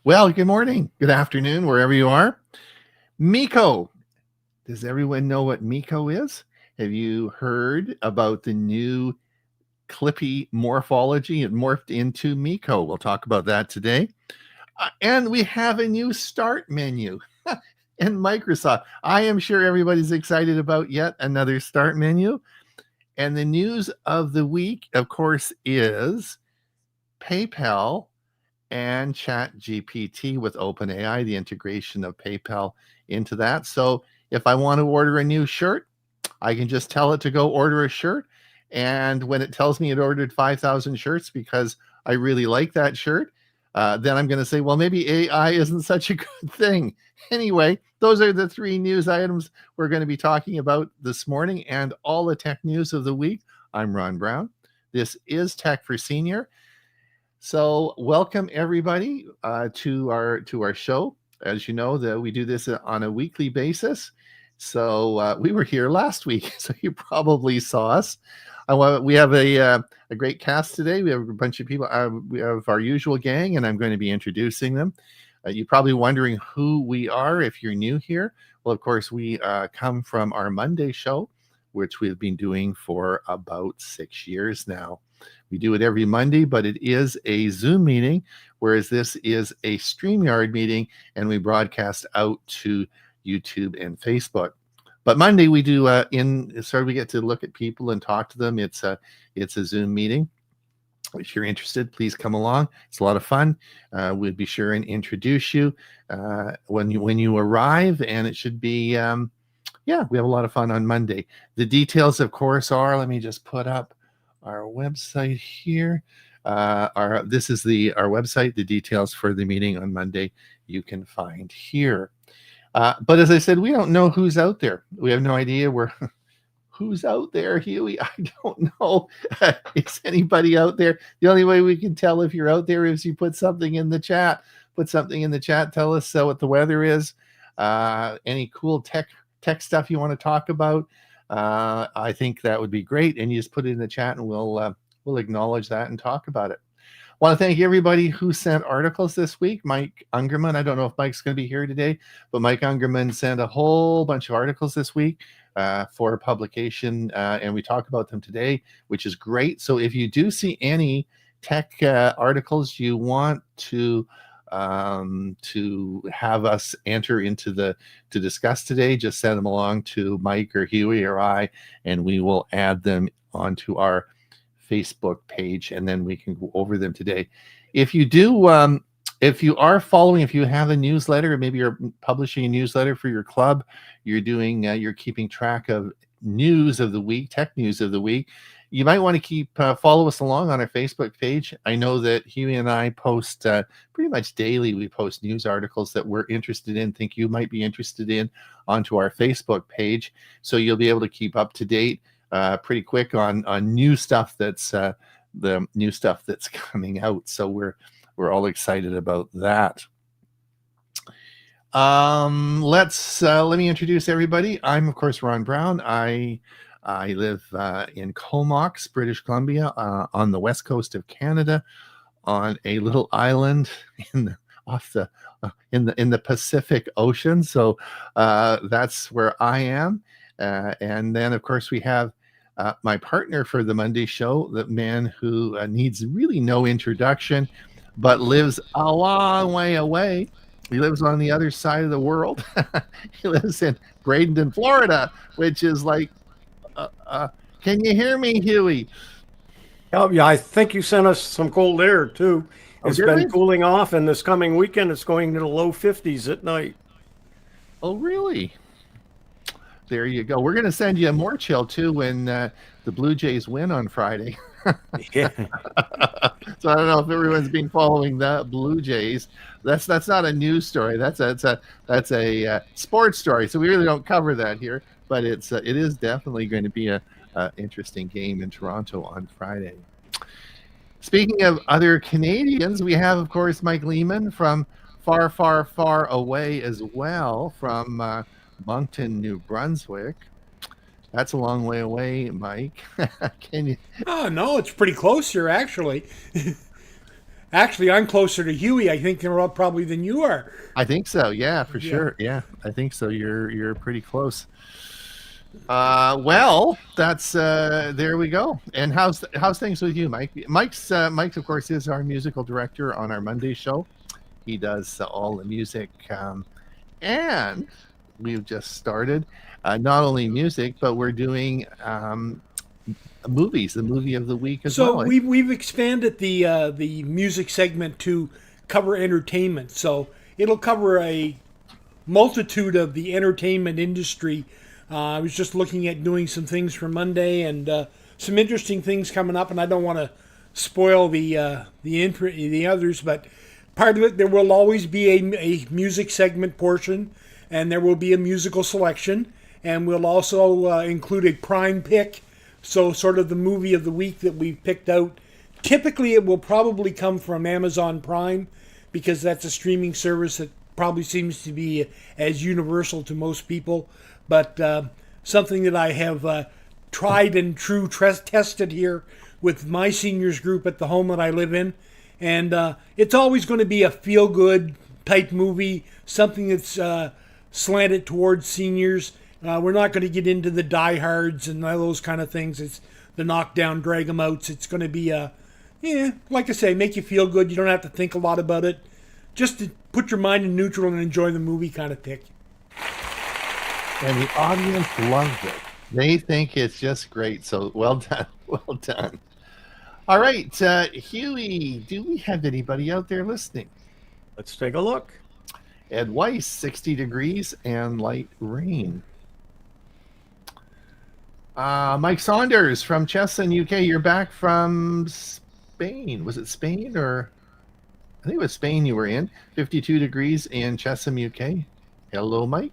Well, good morning, good afternoon, wherever you are. Miko. Does everyone know what Miko is? Have you heard about the new Clippy morphology? It morphed into Miko. We'll talk about that today. And we have a new start menu in Microsoft. I am sure everybody's excited about yet another start menu. And the news of the week, of course, is PayPal and ChatGPT with OpenAI, the integration of PayPal into that. So if I want to order a new shirt, I can just tell it to go order a shirt. And when it tells me it ordered 5,000 shirts because I really like that shirt, then I'm going to say, well, maybe AI isn't such a good thing. Anyway, those are the three news items we're going to be talking about this morning and all the tech news of the week. I'm Ron Brown. This is Tech for Senior. So welcome everybody to our show. As you know, that we do this on a weekly basis. So we were here last week, so you probably saw us. We have a great cast today. We have a bunch of people. We have our usual gang, and I'm going to be introducing them. You're probably wondering who we are if you're new here. Well, of course, we come from our Monday show, which we've been doing for about 6 years now. We do it every Monday, but it is a Zoom meeting, whereas this is a StreamYard meeting, and we broadcast out to YouTube and Facebook. But Monday we do we get to look at people and talk to them. It's a Zoom meeting. If you're interested, please come along. It's a lot of fun. We'll be sure and introduce you when you arrive, and it should be we have a lot of fun on Monday. The details, of course, are, let me just put up our website here. This is our website. The details for the meeting on Monday you can find here. But as I said, we don't know who's out there. We have no idea who's out there, Huey. I don't know. Is anybody out there? The only way we can tell if you're out there is you put something in the chat. Put something in the chat. Tell us what the weather is. Any cool tech stuff you want to talk about. I think that would be great, and you just put it in the chat, and we'll acknowledge that and talk about it. I want to thank everybody who sent articles this week. Mike Ungerman, I don't know if Mike's going to be here today, but Mike Ungerman sent a whole bunch of articles this week for publication, and we talk about them today, which is great. So if you do see any tech articles you want to have us enter into to discuss today, just send them along to Mike or Huey or I, and we will add them onto our Facebook page, and then we can go over them today. If you do, if you have a newsletter, or maybe you're publishing a newsletter for your club, you're keeping track of news of the week, tech news of the week, you might want to keep follow us along on our Facebook page. I know that Huey and I post pretty much daily. We post news articles that we're interested in, think you might be interested in, onto our Facebook page. So you'll be able to keep up to date pretty quick on new stuff that's the new stuff that's coming out. So we're all excited about that. Let me introduce everybody. I'm of course Ron Brown. I live in Comox, British Columbia, on the west coast of Canada, on a little island in the Pacific Ocean. So that's where I am. And then of course we have my partner for the Monday show, the man who needs really no introduction, but lives a long way away. He lives on the other side of the world. He lives in Bradenton, Florida, which is like, can you hear me, Huey? Oh, yeah, I think you sent us some cold air too. It's been cooling off, and this coming weekend it's going to the low 50s at night. Oh, really? There you go. We're going to send you more chill too when the Blue Jays win on Friday. Yeah. So I don't know if everyone's been following the Blue Jays. That's not a news story. That's a sports story. So we really don't cover that here, but it is definitely going to be a interesting game in Toronto on Friday. Speaking of other Canadians, we have of course Mike Lehman from far, far, far away as well, from Moncton, New Brunswick. That's a long way away, Mike. Can you? Oh, no, it's pretty close here, actually. Actually, I'm closer to Huey, I think, probably than you are. I think so. Yeah, for sure. Yeah, I think so. You're pretty close. Well, that's there we go. And how's things with you, Mike? Mike's of course is our musical director on our Monday show. He does all the music, and we've just started not only music, but we're doing movies, the movie of the week as well. So we've expanded the music segment to cover entertainment. So it'll cover a multitude of the entertainment industry. I was just looking at doing some things for Monday, and some interesting things coming up. And I don't want to spoil the others, but part of it, there will always be a music segment portion, and there will be a musical selection, and we'll also include a prime pick. So sort of the movie of the week that we've picked out. Typically, it will probably come from Amazon Prime, because that's a streaming service that probably seems to be as universal to most people. But something that I have tried and true tested here with my seniors group at the home that I live in. And it's always going to be a feel-good type movie, something that's slanted towards seniors. We're not going to get into the diehards and those kind of things. It's the knockdown, drag 'em outs. It's going to be, like I say, make you feel good. You don't have to think a lot about it. Just to put your mind in neutral and enjoy the movie kind of pick. And the audience loves it. They think it's just great. So well done. Well done. All right, Huey, do we have anybody out there listening? Let's take a look. Ed Weiss, 60 degrees and light rain. Mike Saunders from Chesson, UK. You're back from Spain. Was it Spain or? I think it was Spain you were in. 52 degrees in Chesson, UK. Hello, Mike.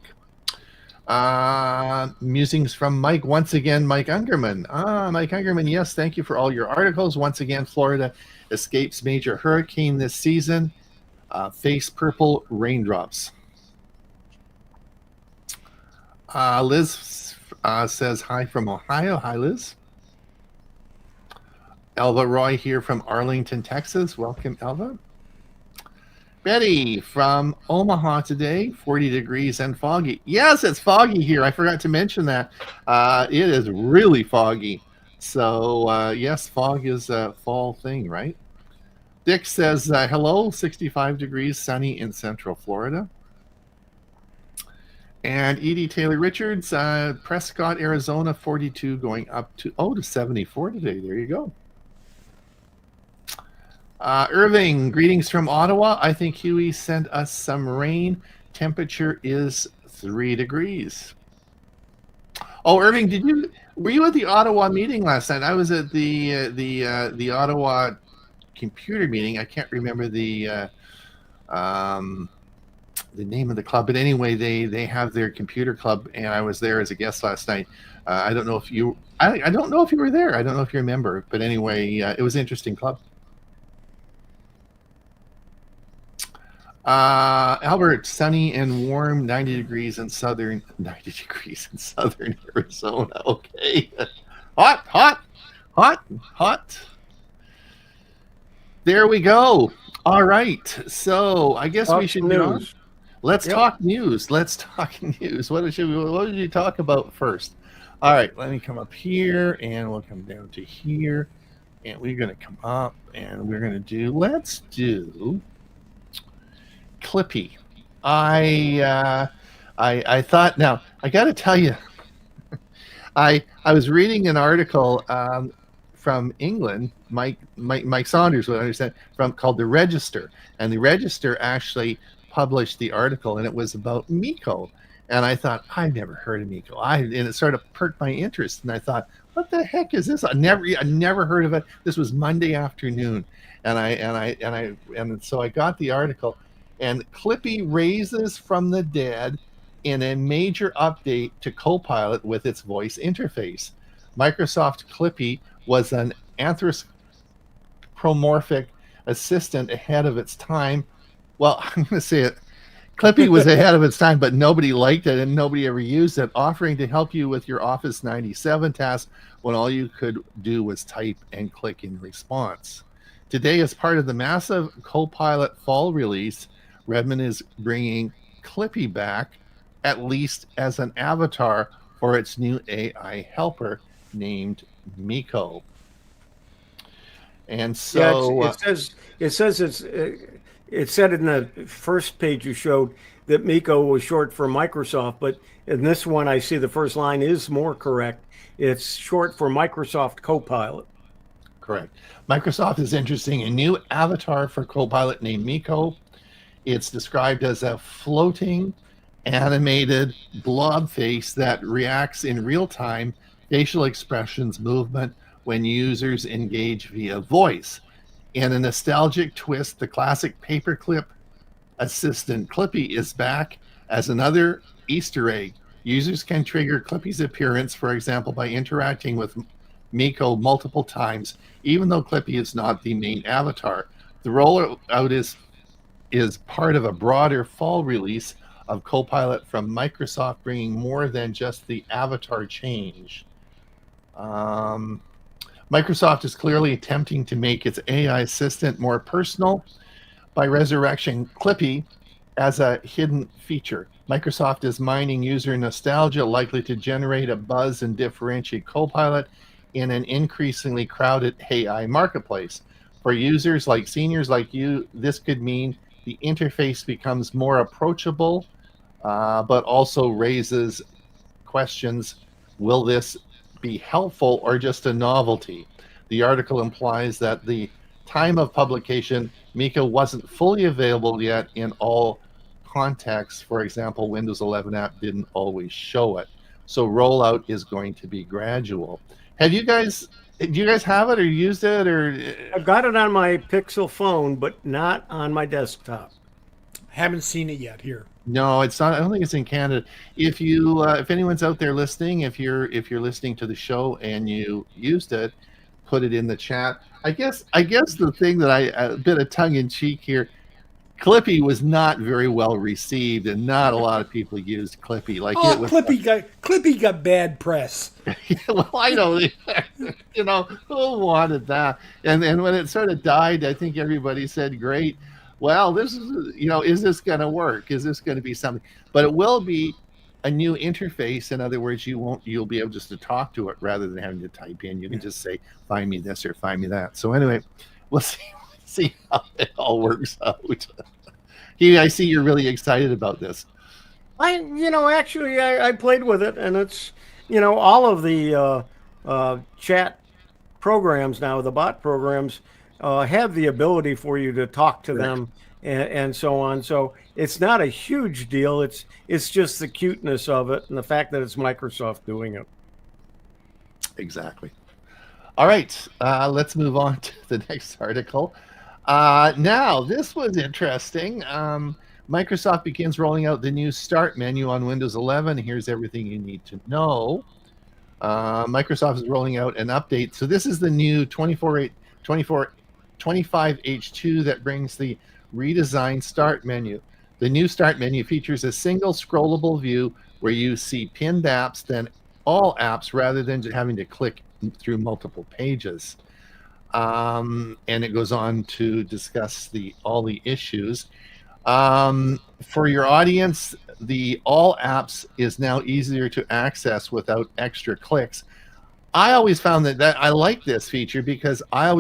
Musings from Mike. Once again, Mike Ungerman. Mike Ungerman, yes, thank you for all your articles. Once again, Florida escapes major hurricane this season. Face purple raindrops. Liz says hi from Ohio. Hi, Liz. Elva Roy here from Arlington, Texas. Welcome, Elva. Betty from Omaha today, 40 degrees and foggy. Yes, it's foggy here. I forgot to mention that. It is really foggy. So, yes, fog is a fall thing, right? Dick says, hello, 65 degrees, sunny in Central Florida. And Edie Taylor Richards, Prescott, Arizona, 42 going up to 74 today. There you go. Irving, greetings from Ottawa. I think Huey sent us some rain. Temperature is 3 degrees. Oh, Irving, were you at the Ottawa meeting last night? I was at the Ottawa computer meeting. I can't remember um, the name of the club, but anyway, they have their computer club, and I was there as a guest last night. I don't know if you I don't know if you were there. I don't know if you remember, but anyway, it was an interesting club. Albert, sunny and warm, 90 degrees in southern Arizona. Okay. Hot. There we go. All right. So I guess we should get on. Let's talk news. What did you talk about first? All right, let me come up here, and we'll come down to here, and we're going to come up, and let's do Clippy. I thought, now I got to tell you, I was reading an article from England. Mike Saunders would understand, called The Register, and The Register actually published the article, and it was about Miko. And I thought, I've never heard of Miko. And it sort of perked my interest, and I thought, what the heck is this? I never heard of it. This was Monday afternoon, and so I got the article, and Clippy raises from the dead in a major update to Copilot with its voice interface. Microsoft Clippy was an anthropomorphic assistant ahead of its time. Well, I'm going to say it. Clippy was ahead of its time, but nobody liked it and nobody ever used it, offering to help you with your Office 97 tasks when all you could do was type and click in response. Today, as part of the massive Copilot fall release, Redmond is bringing Clippy back, at least as an avatar for its new AI helper named Miko. And so it said in the first page you showed that Miko was short for Microsoft, but in this one I see the first line is more correct. It's short for Microsoft Copilot. Correct. Microsoft is introducing a new avatar for Copilot named Miko. It's described as a floating, animated blob face that reacts in real time, facial expressions, movement when users engage via voice. In a nostalgic twist, the classic paperclip assistant Clippy is back as another Easter egg. Users can trigger Clippy's appearance, for example, by interacting with Miko multiple times, even though Clippy is not the main avatar. The rollout is part of a broader fall release of Copilot from Microsoft, bringing more than just the avatar change. Microsoft is clearly attempting to make its AI assistant more personal by resurrecting Clippy as a hidden feature. Microsoft is mining user nostalgia, likely to generate a buzz and differentiate Copilot in an increasingly crowded AI marketplace. For users like seniors like you, this could mean the interface becomes more approachable, but also raises questions. Will this be helpful or just a novelty? The article implies that the time of publication, Miko wasn't fully available yet in all contexts. For example, Windows 11 app didn't always show it. So rollout is going to be gradual. Do you guys have it or used it? Or I've got it on my Pixel phone, but not on my desktop. Haven't seen it yet here. No, it's not. I don't think it's in Canada. If anyone's out there listening, if you're listening to the show and you used it, put it in the chat. I guess the thing that a bit of tongue in cheek here, Clippy was not very well received, and not a lot of people used Clippy. Clippy got bad press. Well, I know, who wanted that? And when it sort of died, I think everybody said, "Great." Well, this is, is this going to work? Is this going to be something? But it will be a new interface. In other words, you'll be able just to talk to it rather than having to type in. You can just say, "Find me this" or "Find me that." So anyway, we'll see how it all works out. I see you're really excited about this. I played with it, and it's, all of the chat programs now, the bot programs, have the ability for you to talk to them and so on. So it's not a huge deal. It's just the cuteness of it and the fact that it's Microsoft doing it. Exactly. All right, let's move on to the next article. Now, this was interesting. Microsoft begins rolling out the new Start menu on Windows 11. Here's everything you need to know. Microsoft is rolling out an update. So this is the new 25H2 that brings the redesigned Start menu. The new Start menu features a single scrollable view where you see pinned apps, then all apps, rather than having to click through multiple pages. And it goes on to discuss all the issues. For your audience, the all apps is now easier to access without extra clicks. I always found that I like this feature because I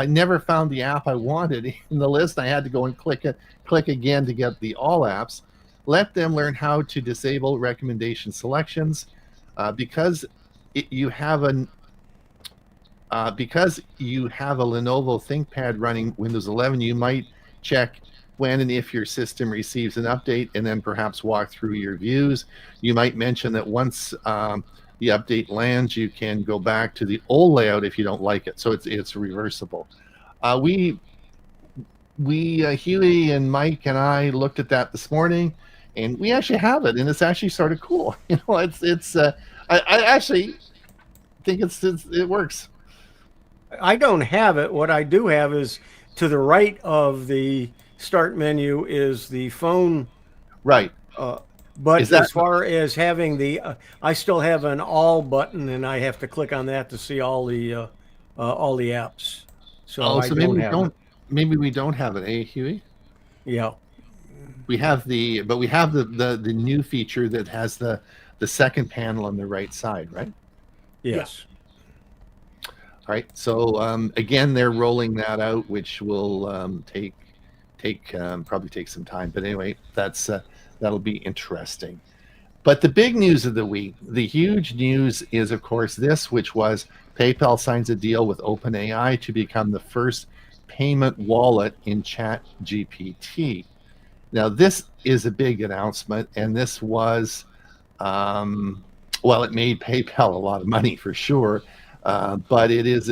never found the app I wanted in the list. I had to go and click again to get the all apps. Let them learn how to disable recommendation selections because you have a Lenovo ThinkPad running Windows 11. You might check when and if your system receives an update, and then perhaps walk through your views. You might mention that once the update lands, you can go back to the old layout if you don't like it. So it's reversible. We Huey and Mike and I looked at that this morning, and we actually have it, and it's actually sort of cool. I actually think it works. I don't have it. What I do have is to the right of the Start menu is the phone. Right. But as far as having I still have an all button, and I have to click on that to see all the apps. So maybe we don't have it, eh, Huey? Yeah. We have the new feature that has the second panel on the right side, right? Yes. Yeah. All right. So again, they're rolling that out, which will probably take some time. But anyway, that'll be interesting. But the big news of the week, the huge news is, of course, this, which was PayPal signs a deal with OpenAI to become the first payment wallet in ChatGPT. Now, this is a big announcement, and this was, it made PayPal a lot of money for sure. But this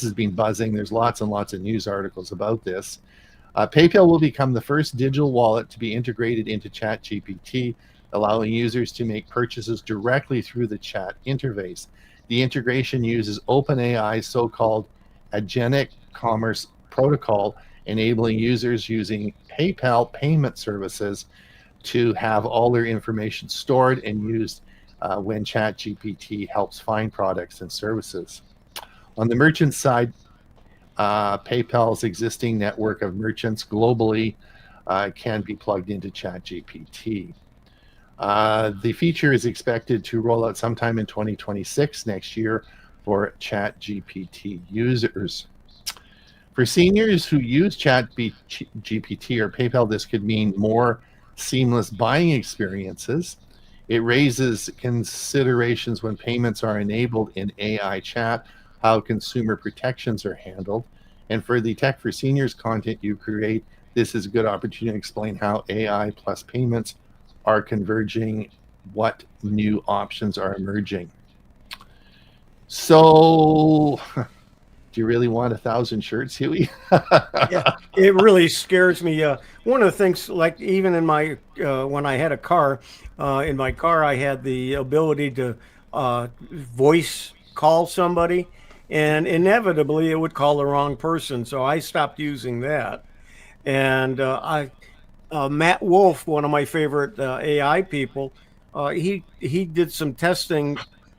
has been buzzing. There's lots and lots of news articles about this. PayPal will become the first digital wallet to be integrated into ChatGPT, allowing users to make purchases directly through the chat interface. The integration uses OpenAI's so-called agentic commerce protocol, enabling users using PayPal payment services to have all their information stored and used when ChatGPT helps find products and services. On the merchant side, PayPal's existing network of merchants globally can be plugged into ChatGPT. The feature is expected to roll out sometime in 2026, next year, for ChatGPT users. For seniors who use ChatGPT or PayPal, this could mean more seamless buying experiences. It raises considerations when payments are enabled in AI chat, how consumer protections are handled. And for the Tech for Seniors content you create, this is a good opportunity to explain how AI plus payments are converging, what new options are emerging. So, do you really want 1,000 shirts, Huey? Yeah, it really scares me. One of the things, like even in my when I had a car, in my car I had the ability to voice call somebody, and inevitably it would call the wrong person. So I stopped using that. And Matt Wolf, one of my favorite AI people, he did some testing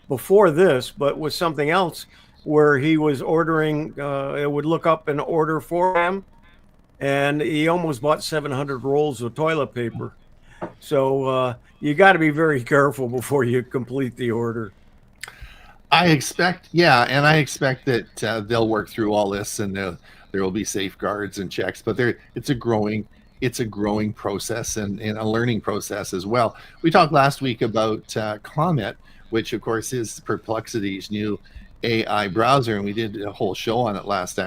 before this, but with something else, where he was ordering. It would look up an order for him, and he almost bought 700 rolls of toilet paper. So you got to be very careful before you complete the order. I expect that they'll work through all this, and there will be safeguards and checks. But it's a growing process and a learning process as well. We talked last week about Comet, which of course is Perplexity's new AI browser, and we did a whole show on it last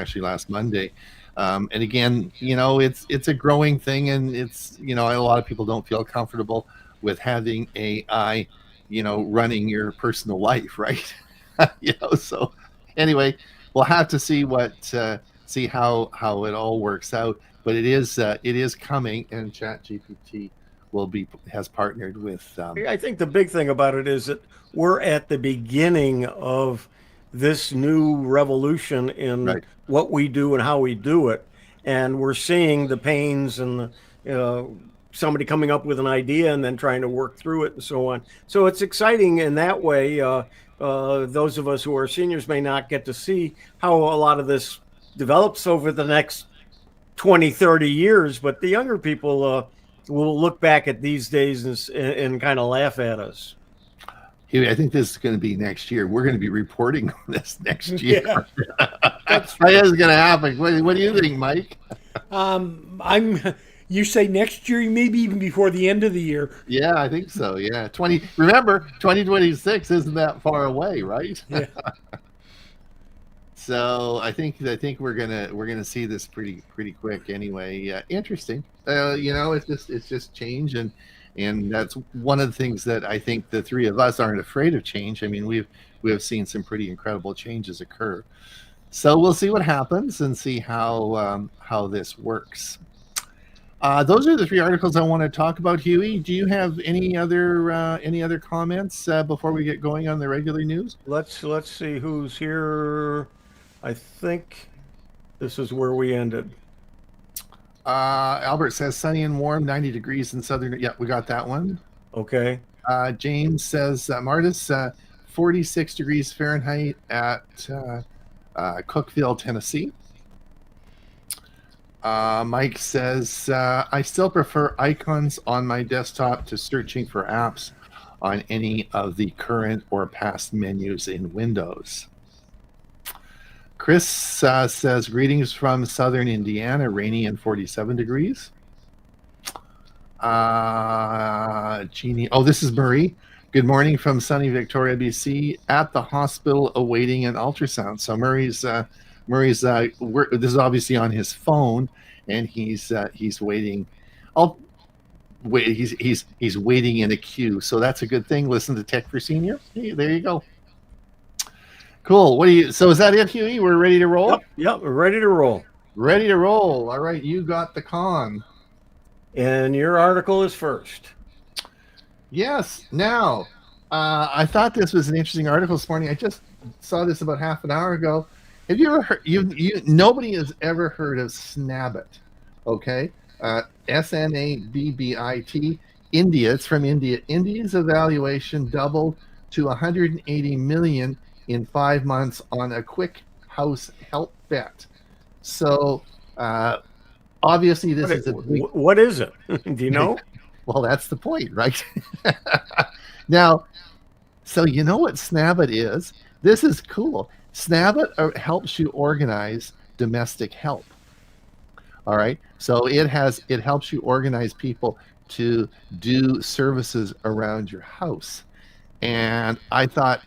Monday. And again, it's a growing thing, and it's a lot of people don't feel comfortable with having AI running your personal life, right? So anyway, we'll have to see see how it all works out. But it is coming, and ChatGPT has partnered with. I think the big thing about it is that we're at the beginning of this new revolution in Right. what we do and how we do it. And we're seeing the pains and somebody coming up with an idea and then trying to work through it and so on. So it's exciting in that way. Those of us who are seniors may not get to see how a lot of this develops over the next 20, 30 years, but the younger people will look back at these days and kind of laugh at us. I think this is going to be next year. We're going to be reporting on this next year. Yeah. That is going to happen. What do you think, Mike? You say next year, maybe even before the end of the year. Yeah, I think so. Yeah, Remember, 2026 isn't that far away, right? Yeah. So I think we're gonna see this pretty quick anyway. Interesting. It's just change, and that's one of the things that I think the three of us aren't afraid of change. I mean, we have seen some pretty incredible changes occur. So we'll see what happens and see how this works. Those are the three articles I want to talk about. Huey, do you have any other comments before we get going on the regular news? Let's see who's here. I think this is where we ended. Albert says sunny and warm, 90 degrees in southern. Yeah, we got that one. Okay. James says Martis, 46 degrees Fahrenheit at Cookeville, Tennessee. Mike says, I still prefer icons on my desktop to searching for apps on any of the current or past menus in Windows. Chris says, greetings from southern Indiana, rainy and 47 degrees. Jeannie, this is Marie. Good morning from sunny Victoria, BC, at the hospital awaiting an ultrasound. So Murray's this is obviously on his phone, and he's waiting. He's waiting in a queue, so that's a good thing. Listen to Tech for Senior. Hey, there you go. Cool. So is that it, Huey? We're ready to roll? Yep, we're ready to roll. Ready to roll. All right, you got the con. And your article is first. Yes. Now, I thought this was an interesting article this morning. I just saw this about half an hour ago. Have you ever heard? Nobody has ever heard of Snabbit, okay? SNABBIT. India. It's from India. India's evaluation doubled to 180 million in 5 months on a quick house help bet. So obviously this is a big... What is it? Do you know? Well, that's the point, right? Now, so you know what Snabbit is? This is cool. Snabbit helps you organize domestic help. All right. So it helps you organize people to do services around your house. And I thought,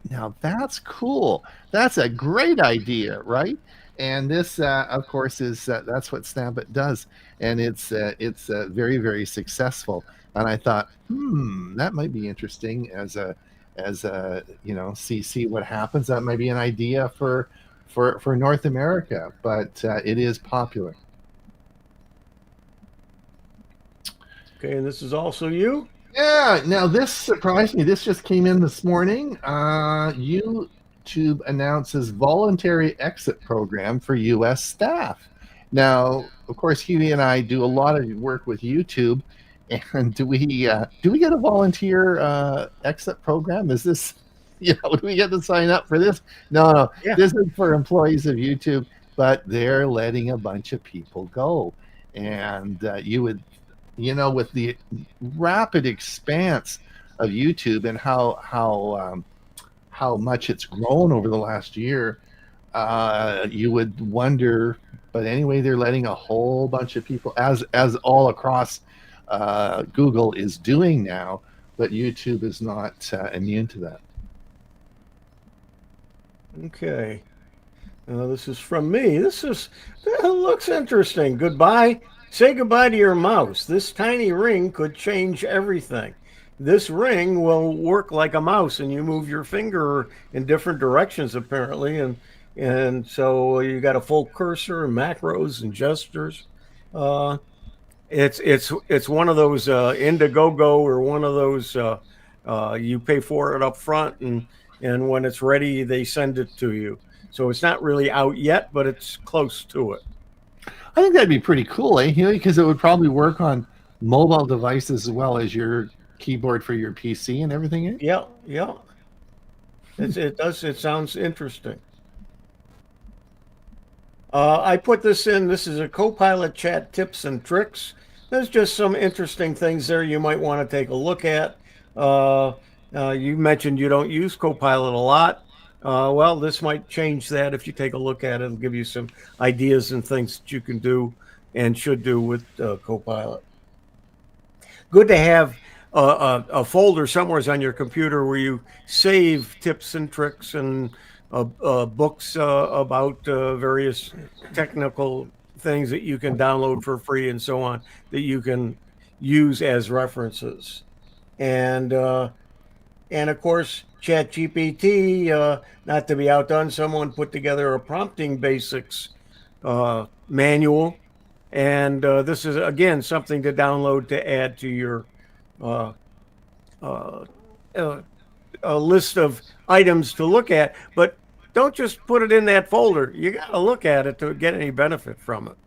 now that's cool. That's a great idea, right? And this, of course, is that's what Snabbit does, and it's very, very successful. And I thought, that might be interesting as a see what happens. That might be an idea for North America, but it is popular. Okay, and this is also you? Yeah, now this surprised me. This just came in this morning. YouTube announces voluntary exit program for U.S. staff. Now, of course, Huey and I do a lot of work with YouTube. And do we get a volunteer exit program? Is this, do we get to sign up for this? No. Yeah. This is for employees of YouTube, but they're letting a bunch of people go. And you would, with the rapid expanse of YouTube and how much it's grown over the last year, you would wonder. But anyway, they're letting a whole bunch of people, as all across Google is doing now, but YouTube is not immune to that. Okay. This is from me. That looks interesting. Goodbye. Say goodbye to your mouse. This tiny ring could change everything. this ring will work like a mouse, and you move your finger in different directions apparently, and so you got a full cursor and macros and gestures. Uh, it's one of those Indiegogo, or one of those you pay for it up front, and when it's ready they send it to you. So it's not really out yet, but it's close to it. I think that'd be pretty cool, eh, Huey? Because it would probably work on mobile devices as well as your keyboard for your PC and everything. Eh? Yeah, yeah. It does. It sounds interesting. I put this in. This is a Copilot chat tips and tricks. There's just some interesting things there you might want to take a look at. You mentioned you don't use Copilot a lot. Well, this might change that if you take a look at it. It'll give you some ideas and things that you can do and should do with Copilot. Good to have a folder somewhere on your computer where you save tips and tricks and books about various technical things that you can download for free and so on, that you can use as references. And of course, ChatGPT, not to be outdone, someone put together a prompting basics manual. And this is, again, something to download to add to your a list of items to look at. But don't just put it in that folder. You got to look at it to get any benefit from it.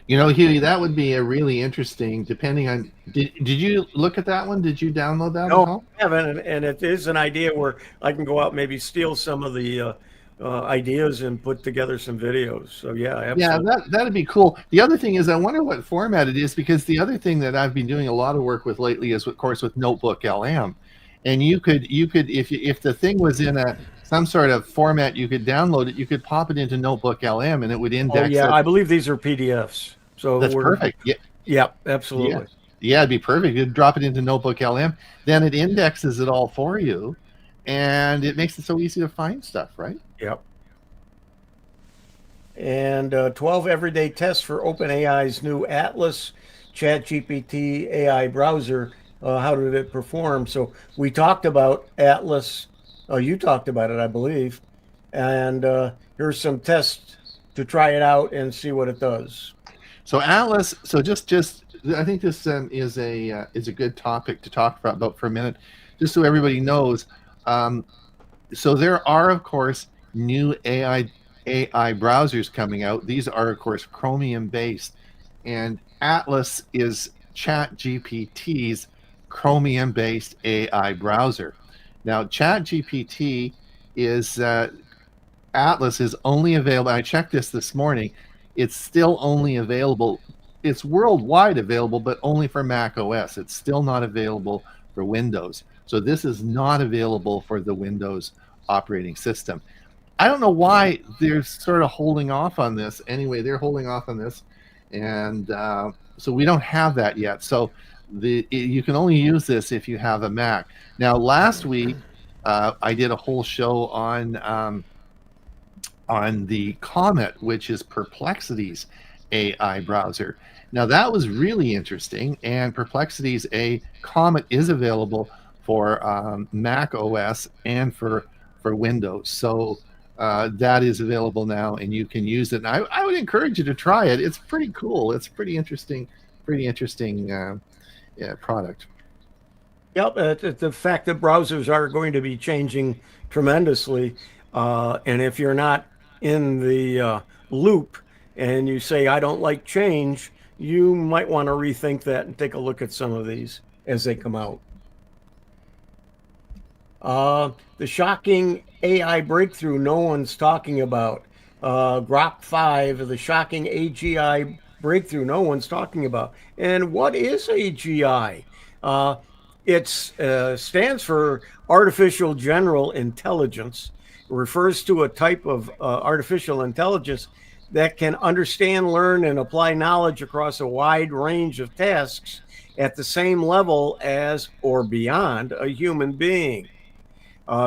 You know, Huey, that would be a really interesting, depending on, did you look at that one? Did you download that No, at all? I haven't, and it is an idea where I can go out and maybe steal some of the ideas and put together some videos. So yeah, absolutely. Yeah, that'd be cool. The other thing is, I wonder what format it is, because the other thing that I've been doing a lot of work with lately is, of course, with Notebook LM, and you could if the thing was in some sort of format, you could download it. You could pop it into Notebook LM, and it would index. Oh yeah, it. I believe these are PDFs. So That's perfect. Yeah. Yeah, absolutely. Yeah, it'd be perfect. You'd drop it into Notebook LM, then it indexes it all for you, and it makes it so easy to find stuff, right? Yep. And 12 everyday tests for OpenAI's new Atlas ChatGPT AI browser. How did it perform? So we talked about Atlas. You talked about it, I believe. And here's some tests to try it out and see what it does. So Atlas. So just I think this is a good topic to talk about for a minute, just so everybody knows. So there are, of course, new AI browsers coming out. These are, of course, Chromium based, and Atlas is ChatGPT's Chromium based AI browser. Now, ChatGPT is Atlas is only available. I checked this morning. It's still only available. It's worldwide available, but only for Mac OS. It's still not available for Windows. So this is not available for the Windows operating system. I don't know why they're sort of holding off on this. Anyway, they're holding off on this, and so we don't have that yet. So you can only use this if you have a Mac. Now, last week I did a whole show on the Comet, which is Perplexity's AI browser. Now that was really interesting, and Perplexity's Comet is available for Mac OS and for Windows. So that is available now, and you can use it. And I would encourage you to try it. It's pretty cool. It's pretty interesting product. Yep, the fact that browsers are going to be changing tremendously, and if you're not in the loop and you say, I don't like change, you might want to rethink that and take a look at some of these as they come out. The shocking AI breakthrough no one's talking about. Grok 5, the shocking AGI breakthrough no one's talking about. And what is AGI? It stands for Artificial General Intelligence. It refers to a type of artificial intelligence that can understand, learn, and apply knowledge across a wide range of tasks at the same level as or beyond a human being.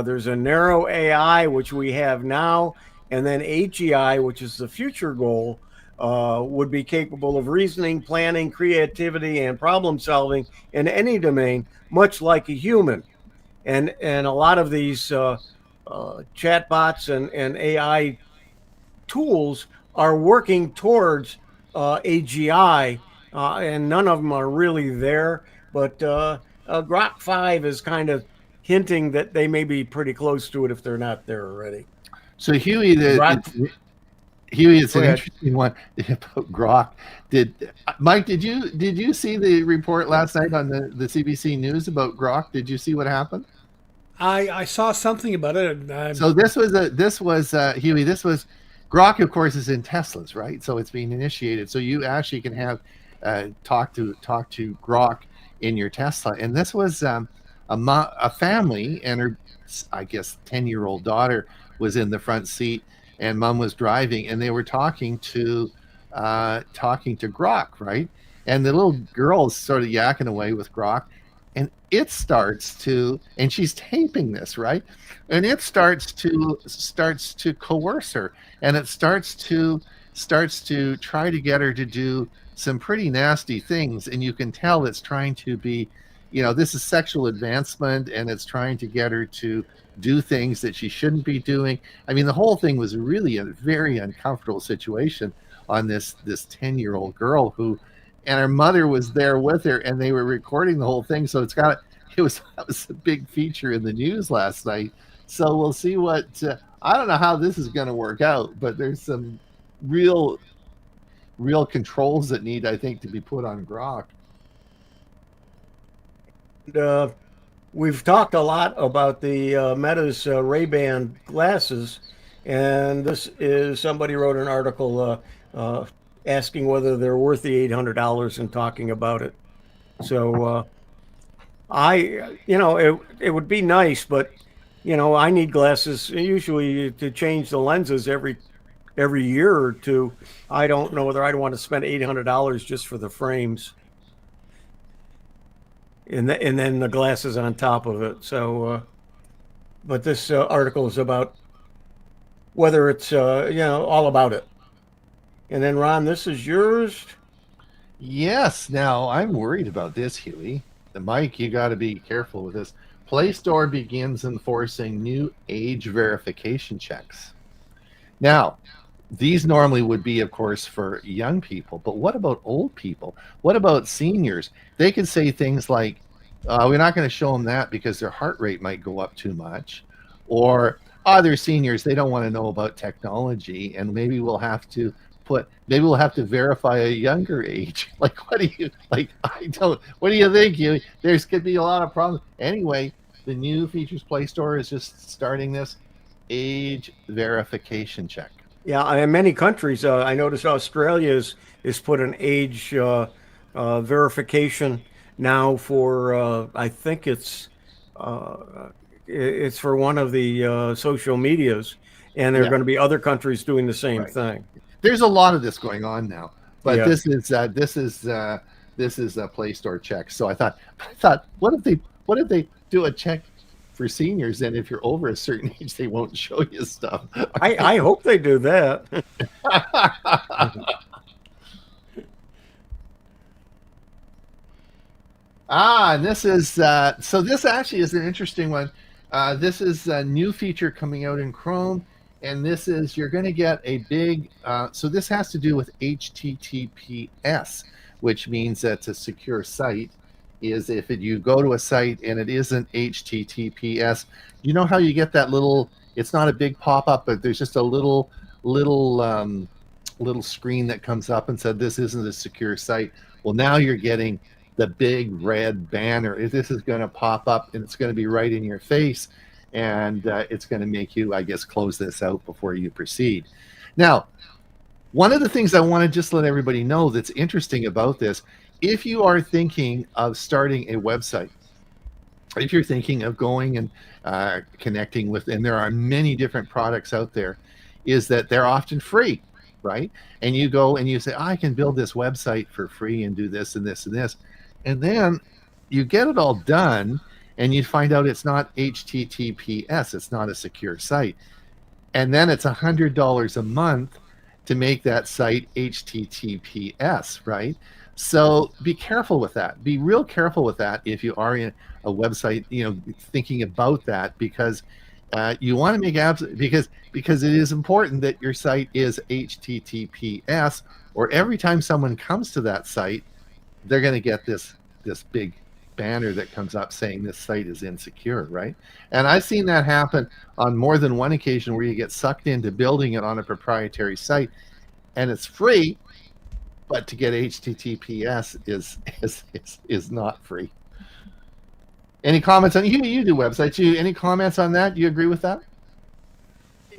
There's a narrow AI, which we have now, and then AGI, which is the future goal, would be capable of reasoning, planning, creativity, and problem solving in any domain, much like a human. And a lot of these chatbots and AI tools are working towards AGI, and none of them are really there. But Grok 5 is kind of hinting that they may be pretty close to it if they're not there already. So Huey, Grok, Huey, it's go an ahead. interesting one about Grok. Mike? Did you see the report last night on the CBC News about Grok? Did you see what happened? I saw something about it. So this was Huey. This was Grok, of course, is in Teslas, right? So it's being initiated. So you actually can have talk to Grok in your Tesla. And this was a family, and her, I guess, 10-year-old daughter was in the front seat, and mom was driving, and they were talking to Grok, right? And the little girl's sort of yakking away with Grok, and it starts to, and she's taping this, right? And it starts to coerce her, and it starts to try to get her to do some pretty nasty things, and you can tell it's trying to be, this is sexual advancement, and it's trying to get her to do things that she shouldn't be doing. I mean, the whole thing was really a very uncomfortable situation on this 10-year-old girl who, and her mother was there with her, and they were recording the whole thing. So that was a big feature in the news last night. So we'll see what I don't know how this is going to work out, but there's some real controls that need, I think, to be put on Grok. We've talked a lot about the Meta's Ray-Ban glasses, and this is somebody wrote an article asking whether they're worth the $800 and talking about it. So it would be nice, but I need glasses usually to change the lenses every year or two. I don't know whether I'd want to spend $800 just for the frames. And then the glasses on top of it. So, but this article is about whether it's all about it. And then Ron, this is yours. Yes. Now I'm worried about this, Huey. Mike, you got to be careful with this. Play Store begins enforcing new age verification checks. Now, these normally would be, of course, for young people, but what about old people? What about seniors? They could say things like, we're not going to show them that because their heart rate might go up too much, or they're seniors, they don't want to know about technology, and maybe we'll have to verify a younger age. Like, what do you think? There's could be a lot of problems. Anyway, the new Features Play Store is just starting this age verification check. Yeah, in many countries, I noticed Australia is put an age verification now for I think it's for one of the social medias, and there are Yeah. going to be other countries doing the same Right. thing. There's a lot of this going on now, but Yeah. this is a Play Store check. So I thought, what if they do a check for seniors, and if you're over a certain age, they won't show you stuff. I hope they do that. And this is so this actually is an interesting one. This is a new feature coming out in Chrome, and this is, you're going to get a big. So this has to do with HTTPS, which means that's a secure site. Is if you go to a site and it isn't HTTPS, you know how you get that little. It's not a big pop up, but there's just a little screen that comes up and said this isn't a secure site. Well, now you're getting the big red banner. This is going to pop up, and it's going to be right in your face, and it's going to make you, I guess, close this out before you proceed. Now, one of the things I want to just let everybody know that's interesting about this, if you are thinking of starting a website, if you're thinking of going and connecting with, and there are many different products out there, is that they're often free, right? And you go and you say, I can build this website for free and do this and this and this. And then you get it all done, and you find out it's not HTTPS, it's not a secure site. And then it's $100 a month, to make that site HTTPS, right? So be careful with that. Be real careful with that if you are in a website, thinking about that, because you want to make apps because it is important that your site is HTTPS, or every time someone comes to that site, they're going to get this big banner that comes up saying this site is insecure, right? And I've seen that happen on more than one occasion, where you get sucked into building it on a proprietary site, and it's free, but to get HTTPS is not free. Any comments on you do websites? Any comments on that? Do you agree with that?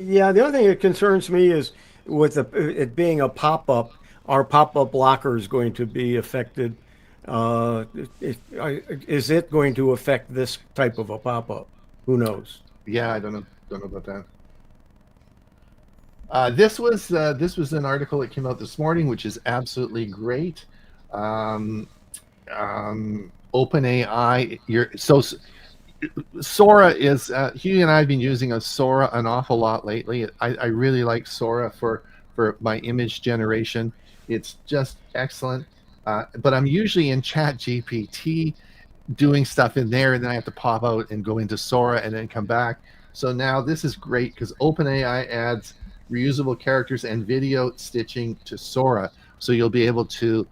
Yeah, the only thing that concerns me is with it being a pop-up, our pop-up blocker is going to be affected. Uh, is it going to affect this type of a pop-up? Who knows? Yeah, I don't know about that. This was an article that came out this morning, which is absolutely great. Um, OpenAI, Sora is Hugh and I have been using Sora an awful lot lately. I really like Sora for my image generation. It's just excellent. But I'm usually in Chat GPT doing stuff in there, and then I have to pop out and go into Sora and then come back. So now this is great because OpenAI adds reusable characters and video stitching to Sora, so you'll be able to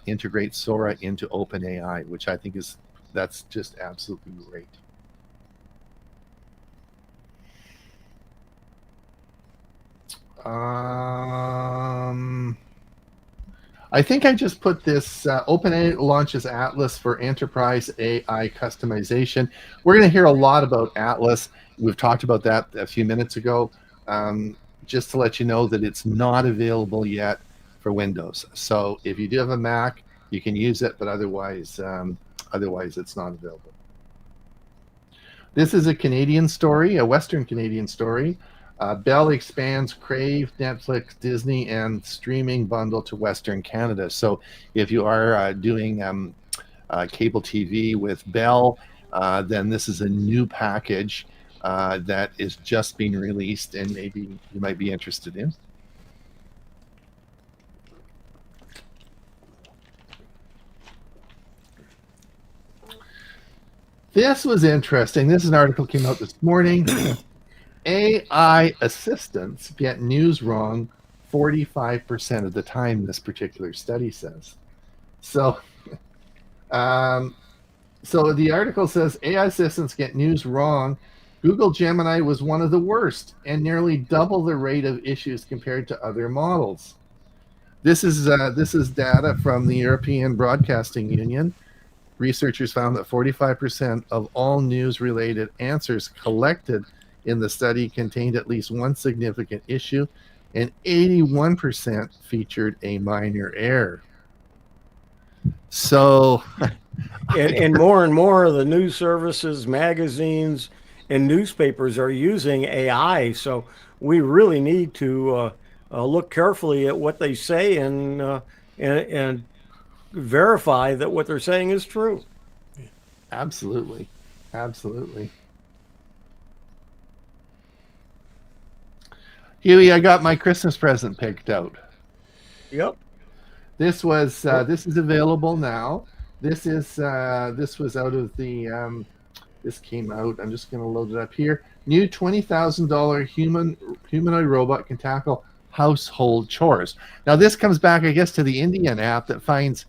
integrate Sora into OpenAI, which I think that's just absolutely great. I think I just put this. OpenAI launches Atlas for enterprise AI customization. We're going to hear a lot about Atlas. We've talked about that a few minutes ago. Just to let you know that it's not available yet for Windows. So if you do have a Mac, you can use it, but otherwise it's not available. This is a Canadian story, a Western Canadian story. Bell expands Crave, Netflix, Disney, and streaming bundle to Western Canada. So if you are doing cable TV with Bell, then this is a new package that is just being released, and maybe you might be interested in. This was interesting. This is an article came out this morning. AI assistants get news wrong 45% of the time, this particular study says. So, so the article says AI assistants get news wrong. Google Gemini was one of the worst and nearly double the rate of issues compared to other models. This is data from the European Broadcasting Union. Researchers found that 45% of all news-related answers collected in the study contained at least one significant issue, and 81% featured a minor error. So, and more of the news services, magazines, and newspapers are using AI. So we really need to look carefully at what they say and verify that what they're saying is true. absolutely. Huey, I got my Christmas present picked out. Yep. This is available now. This was out of the this came out. I'm just going to load it up here. New $20,000 humanoid robot can tackle household chores. Now this comes back, I guess, to the Indian app that finds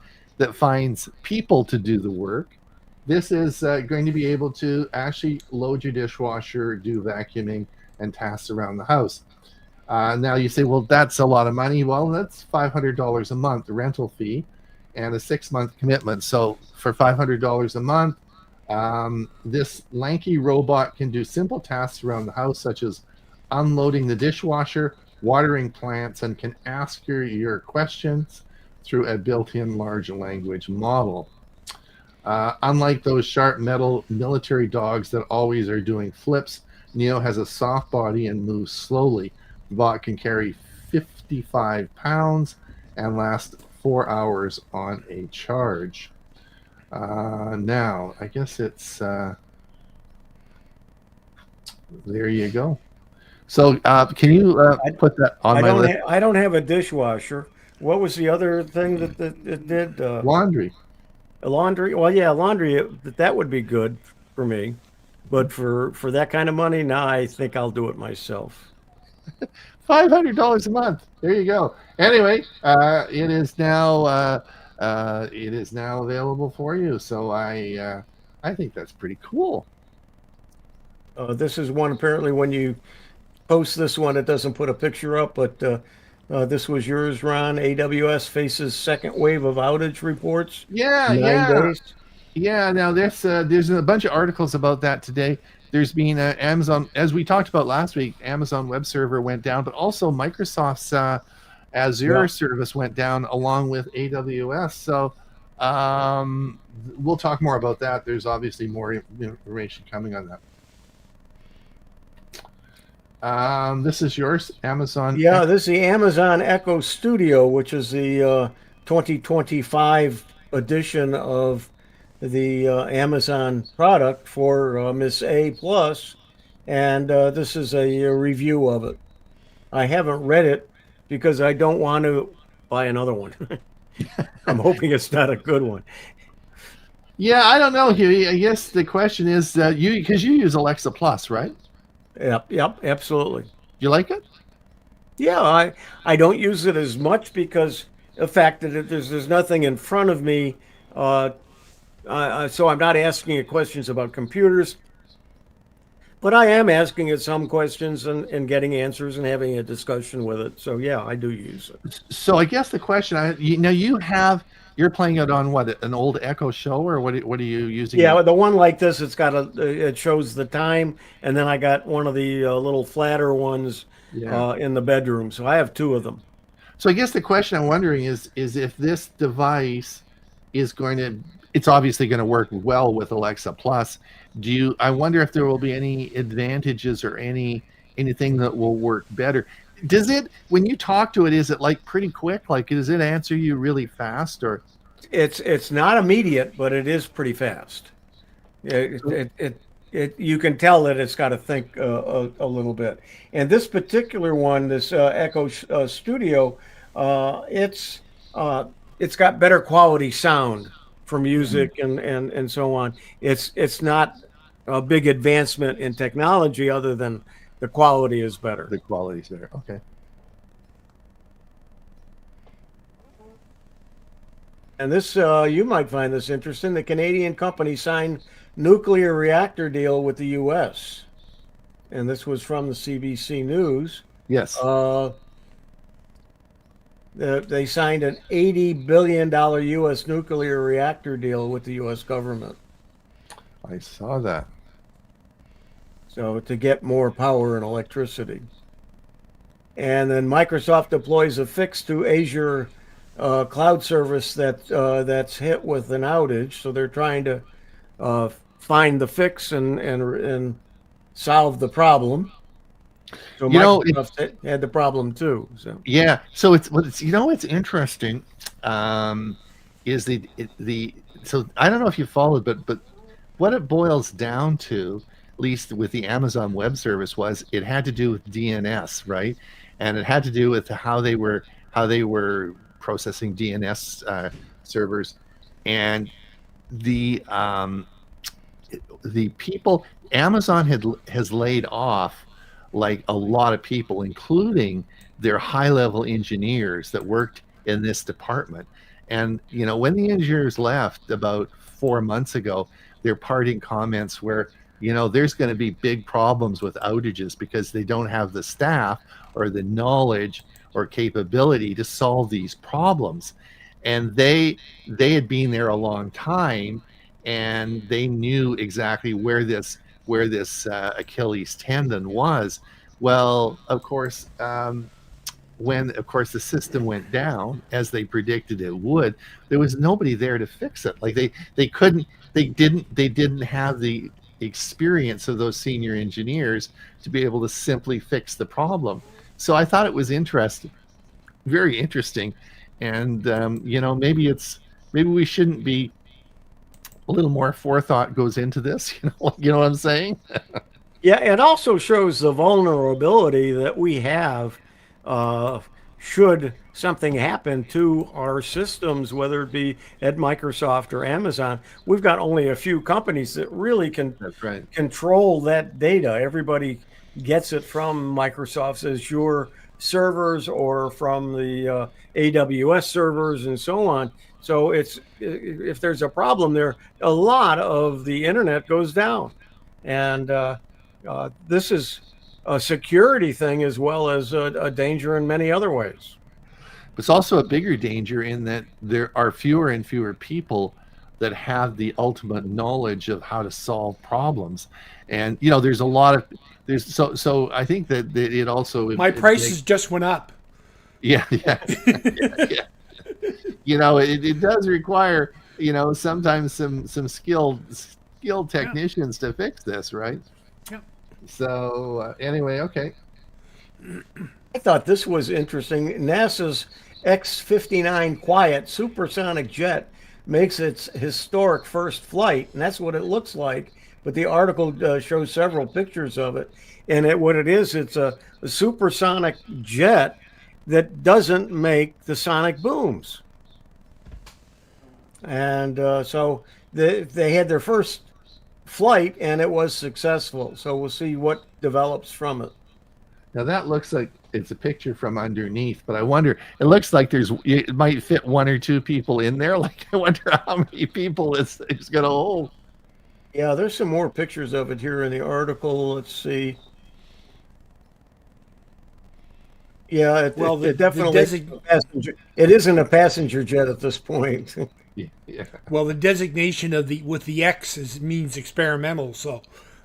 people to do the work. This is going to be able to actually load your dishwasher, do vacuuming, and tasks around the house. Now you say, well, that's a lot of money. Well, that's $500 a month, the rental fee, and a 6-month commitment. So for $500 a month, this lanky robot can do simple tasks around the house, such as unloading the dishwasher, watering plants, and can ask your questions through a built-in large language model. Unlike those sharp metal military dogs that always are doing flips, Neo has a soft body and moves slowly. The bot can carry 55 pounds and last 4 hours on a charge. Now, I guess it's there you go. So can you I, put that on my list? I don't have a dishwasher. What was the other thing that it did? Laundry. Laundry. Well, yeah, laundry. That would be good for me, but for that kind of money, now I think I'll do it myself. $500 a month. There you go. Anyway, it is now available for you. So I think that's pretty cool. This is one apparently when you post this one, it doesn't put a picture up, but this was yours, Ron. AWS faces second wave of outage reports. Yeah, 9 days. yeah. Now there's a bunch of articles about that today. There's been Amazon, as we talked about last week. Amazon Web Server went down, but also Microsoft's Azure Yeah. service went down along with AWS. So we'll talk more about that. There's obviously more information coming on that. This is yours, Amazon. Yeah, this is the Amazon Echo Studio, which is the 2025 edition of the Amazon product for Miss A Plus, and this is a review of it. I haven't read it because I don't want to buy another one. I'm hoping it's not a good one. Yeah, I don't know, Huey. I guess the question is because you use Alexa Plus, right? Yep, absolutely. You like it? Yeah, I don't use it as much because the fact that there's nothing in front of me, so I'm not asking it questions about computers, but I am asking it some questions and getting answers and having a discussion with it. So yeah, I do use it. So I guess the question, you're playing it on what, an old Echo Show, or what are you using? Yeah, the one like this, it shows the time, and then I got one of the little flatter ones in the bedroom. So I have two of them. So I guess the question I'm wondering is if this device it's obviously going to work well with Alexa Plus. I wonder if there will be any advantages or anything that will work better. When you talk to it, is it like pretty quick? Like, does it answer you really fast, or? It's not immediate, but it is pretty fast. You can tell that it's got to think a little bit. And this particular one, this Echo Studio, it's got better quality sound for music and so on. It's not a big advancement in technology other than the quality is better. The quality's better. Okay. And this, you might find this interesting. The Canadian company signed nuclear reactor deal with the U.S. And this was from the CBC News. Yes. They signed an $80 billion U.S. nuclear reactor deal with the U.S. government. I saw that. So to get more power and electricity. And then Microsoft deploys a fix to Azure cloud service that's hit with an outage. So they're trying to find the fix and solve the problem. So Microsoft had the problem too. So yeah, so it's interesting is so I don't know if you followed, but what it boils down to, at least with the Amazon Web Service, was it had to do with DNS, right? And it had to do with how they were processing DNS servers, and the people Amazon has laid off like a lot of people, including their high-level engineers that worked in this department. And when the engineers left about 4 months ago, their parting comments were, there's going to be big problems with outages because they don't have the staff or the knowledge or capability to solve these problems. And they had been there a long time, and they knew exactly where this Achilles tendon was. Well, of course, when the system went down as they predicted it would, there was nobody there to fix it. Like they didn't have the experience of those senior engineers to be able to simply fix the problem. So I thought it was interesting, very interesting, and maybe we shouldn't be. A little more forethought goes into this. You know what I'm saying? Yeah, it also shows the vulnerability that we have uh, should something happen to our systems, whether it be at Microsoft or Amazon. We've got only a few companies that really can That's right. control that data. Everybody gets it from Microsoft's Azure servers or from the AWS servers and so on. So it's if there's a problem there, a lot of the internet goes down, and this is a security thing as well as a danger in many other ways. It's also a bigger danger in that there are fewer and fewer people that have the ultimate knowledge of how to solve problems. And there's a lot of there's so I think that it also My prices just went up. yeah, yeah, yeah. It does require sometimes some skilled technicians to fix this, right? Yeah. So anyway, okay. I thought this was interesting. NASA's X-59 Quiet supersonic jet makes its historic first flight, and that's what it looks like. But the article shows several pictures of it, and what it is, it's a supersonic jet that doesn't make the sonic booms. And so they had their first flight, and it was successful. So we'll see what develops from it. Now that looks like it's a picture from underneath, but I wonder, it looks like it might fit one or two people in there. Like, I wonder how many people it's going to hold. Yeah, there's some more pictures of it here in the article. Let's see. Yeah, it definitely it isn't a passenger jet at this point. Yeah. Well, the designation of with the X means experimental, so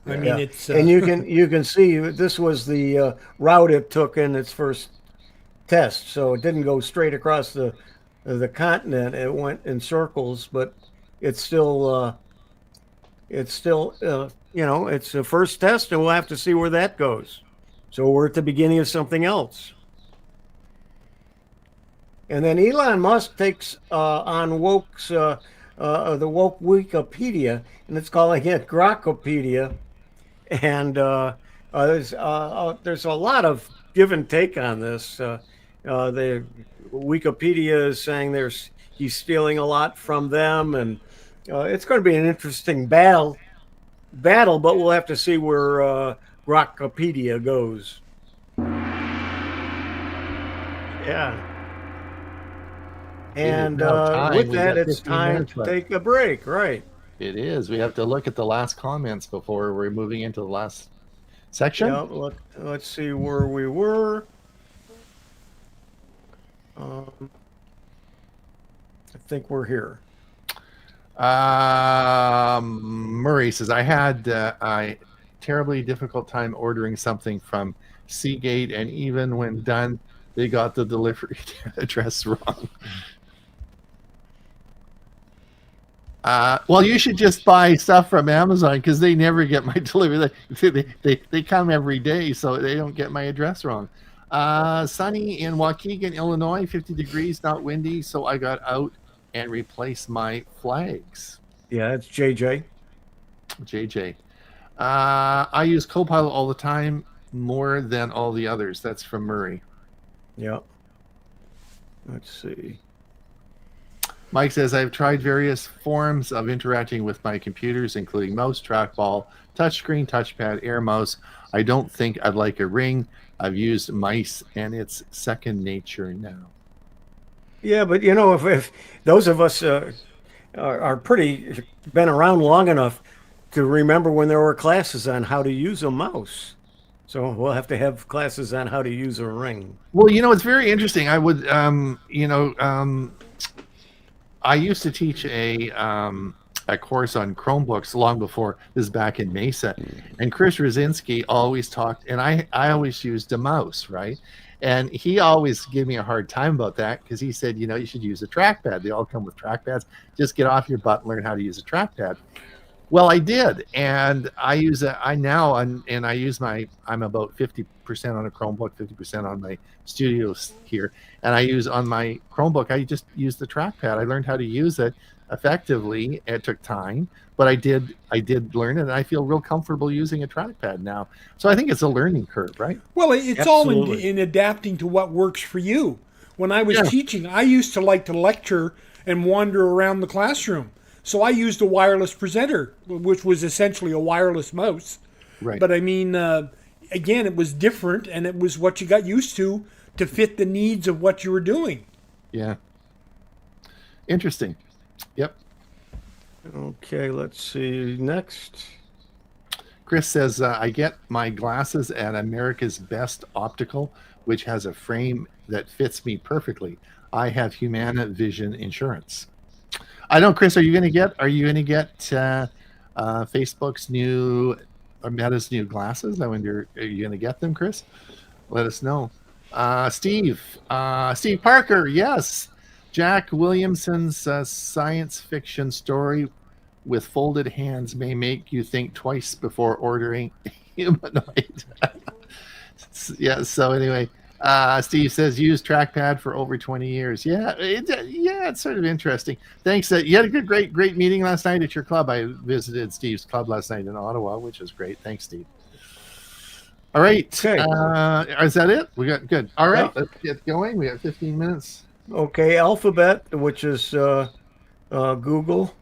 I mean it's and you can see this was the route it took in its first test. So it didn't go straight across the continent. It went in circles, but it's still it's a first test, and we'll have to see where that goes. So we're at the beginning of something else. And then Elon Musk takes on Woke's the Woke Wikipedia, and it's calling it Grokopedia. And there's a lot of give and take on this. The Wikipedia is saying he's stealing a lot from them, and it's going to be an interesting battle. But we'll have to see where Grokopedia goes. Yeah. And with that, it's time to take a break, right? It is. We have to look at the last comments before we're moving into the last section. Yeah, let's see where we were. I think we're here. Murray says, I had a terribly difficult time ordering something from Seagate, and even when done, they got the delivery address wrong. Well, you should just buy stuff from Amazon because they never get my delivery. They come every day, so they don't get my address wrong. Sunny in Waukegan, Illinois, 50 degrees, not windy, so I got out and replaced my flags. Yeah, it's JJ. JJ. I use Copilot all the time, more than all the others. That's from Murray. Yeah. Let's see. Mike says, I've tried various forms of interacting with my computers, including mouse, trackball, touchscreen, touchpad, air mouse. I don't think I'd like a ring. I've used mice, and it's second nature now. Yeah, but if those of us are pretty been around long enough to remember when there were classes on how to use a mouse. So we'll have to have classes on how to use a ring. Well, it's very interesting. I would, I used to teach a course on Chromebooks long before this is back in Mesa, and Chris Rosinski always talked, and I always used a mouse, right? And he always gave me a hard time about that because he said, you should use a trackpad. They all come with trackpads. Just get off your butt and learn how to use a trackpad. Well, I did, and I use I'm about 50% on a Chromebook, 50% on my studio here, and I use on my Chromebook. I just use the trackpad. I learned how to use it. effectively. It took time, but I did learn it, and I feel real comfortable using a trackpad now. So I think it's a learning curve, right? Well, it's all Absolutely. in adapting to what works for you. When I was Yeah. teaching, I used to like to lecture and wander around the classroom. So I used a wireless presenter, which was essentially a wireless mouse. Right. But I mean, again, it was different, and it was what you got used to fit the needs of what you were doing. Yeah. Interesting. Yep. Okay, let's see. Next. Chris says, I get my glasses at America's Best Optical, which has a frame that fits me perfectly. I have Humana Vision insurance. I know, Chris. Are you going to get Facebook's new or Meta's new glasses? I wonder, are you going to get them, Chris? Let us know. Steve Parker, yes. Jack Williamson's science fiction story with folded hands may make you think twice before ordering humanoid. Yeah. So anyway, Steve says use trackpad for over 20 years. Yeah, it's sort of interesting. Thanks. You had a great meeting last night at your club. I visited Steve's club last night in Ottawa, which was great. Thanks, Steve. All right. Okay. Is that it? We got good. All right. Yeah. Let's get going. We have 15 minutes. Okay, Alphabet, which is Google,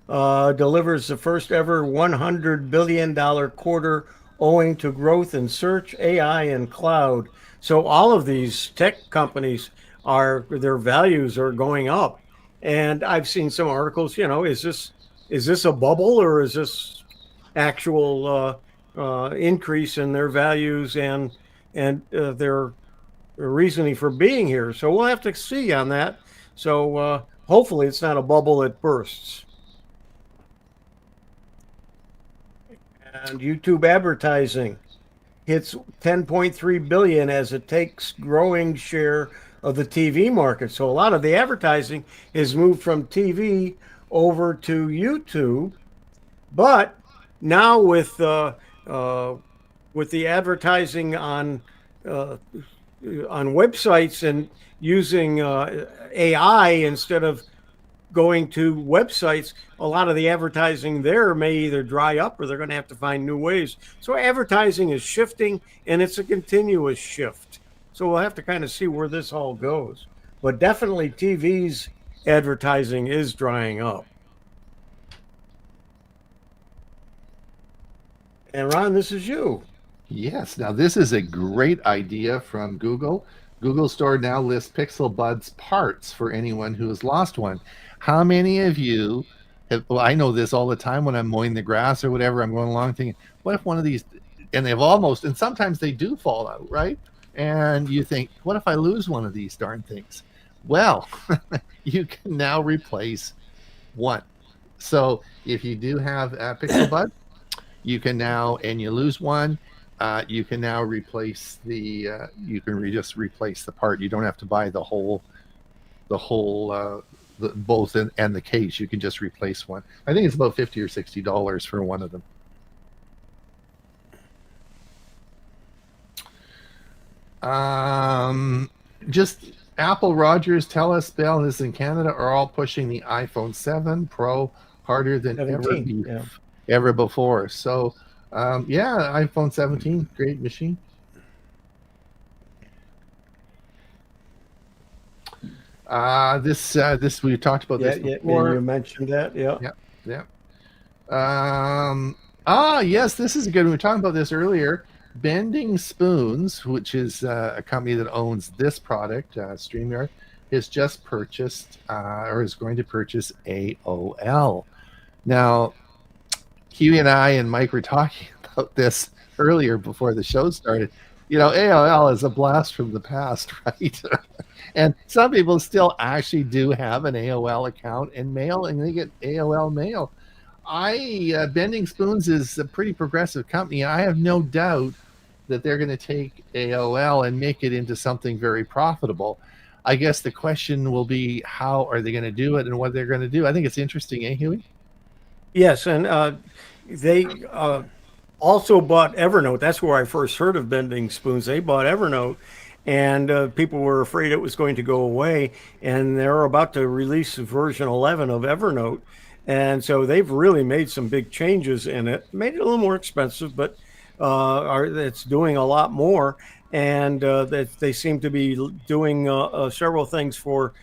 delivers the first ever $100 billion quarter owing to growth in search, AI, and cloud. So all of these tech companies their values are going up. And I've seen some articles, is this a bubble or is this actual increase in their values and their reasoning for being here? So we'll have to see on that. So hopefully it's not a bubble that bursts. And YouTube advertising hits 10.3 billion as it takes growing share of the TV market. So a lot of the advertising is moved from TV over to YouTube. But now with the advertising on websites and using AI instead of going to websites, a lot of the advertising there may either dry up or they're going to have to find new ways. So advertising is shifting, and it's a continuous shift. So we'll have to kind of see where this all goes. But definitely TV's advertising is drying up. And Ron, this is you. Yes. Now, this is a great idea from Google. Google Store now lists Pixel Buds parts for anyone who has lost one. How many of you have, well, I know this all the time when I'm mowing the grass or whatever, I'm going along thinking, what if one of these, and and sometimes they do fall out, right? And you think, what if I lose one of these darn things? Well, you can now replace one. So if you do have a Pixel Bud, you can now, and you lose one, you can now replace just replace the part. You don't have to buy the whole both and the case. You can just replace one. I think it's about $50 or $60 for one of them. Just Apple Rogers, TELUS, Bell, this in Canada are all pushing the iPhone 7 Pro harder than 17, ever before. So iPhone 17, great machine. This we talked about this before. You mentioned that. Yeah. Yes, this is a good one. We were talking about this earlier. Bending Spoons, which is a company that owns this product, StreamYard, has just purchased or is going to purchase AOL. Now, Huey and I and Mike were talking about this earlier before the show started. AOL is a blast from the past, right? And some people still actually do have an AOL account and mail, and they get AOL mail. Bending Spoons is a pretty progressive company. I have no doubt that they're going to take AOL and make it into something very profitable. I guess the question will be, how are they going to do it and what they're going to do? I think it's interesting, Huey? Yes, and they also bought Evernote. That's where I first heard of Bending Spoons. They bought Evernote, and people were afraid it was going to go away. And they're about to release version 11 of Evernote, and so they've really made some big changes in it. Made it a little more expensive, but it's doing a lot more. And that they seem to be doing several things for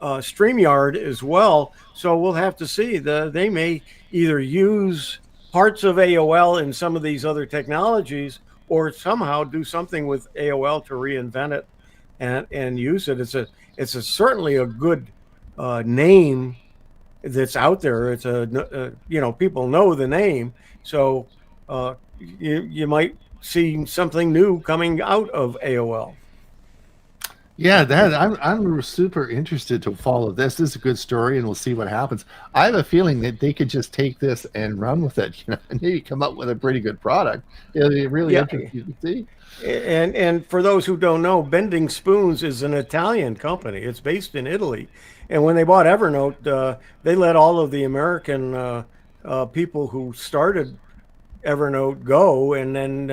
StreamYard as well. So we'll have to see. They may either use parts of AOL in some of these other technologies, or somehow do something with AOL to reinvent it and use it. It's certainly a good name that's out there. It's people know the name, so you might see something new coming out of AOL. Yeah, that I'm super interested to follow this. This is a good story, and we'll see what happens. I have a feeling that they could just take this and run with it, and maybe come up with a pretty good product. It'll be really Yeah. interesting to see. And for those who don't know, Bending Spoons is an Italian company. It's based in Italy, and when they bought Evernote, they let all of the American people who started Evernote go, and then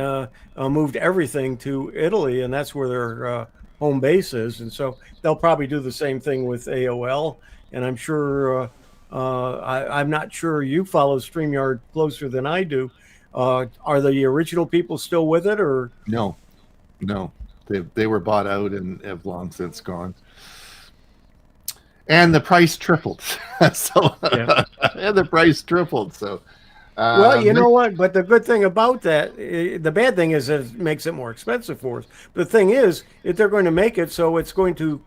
moved everything to Italy, and that's where their home base is. And so they'll probably do the same thing with AOL. And I'm sure I'm not sure you follow StreamYard closer than I do. Are the original people still with it, or No, no, they were bought out and have long since gone. And the price tripled. So Yeah. and the price tripled. So Well, you know what? But the good thing about that, the bad thing is that it makes it more expensive for us. But the thing is, if they're going to make it so it's going to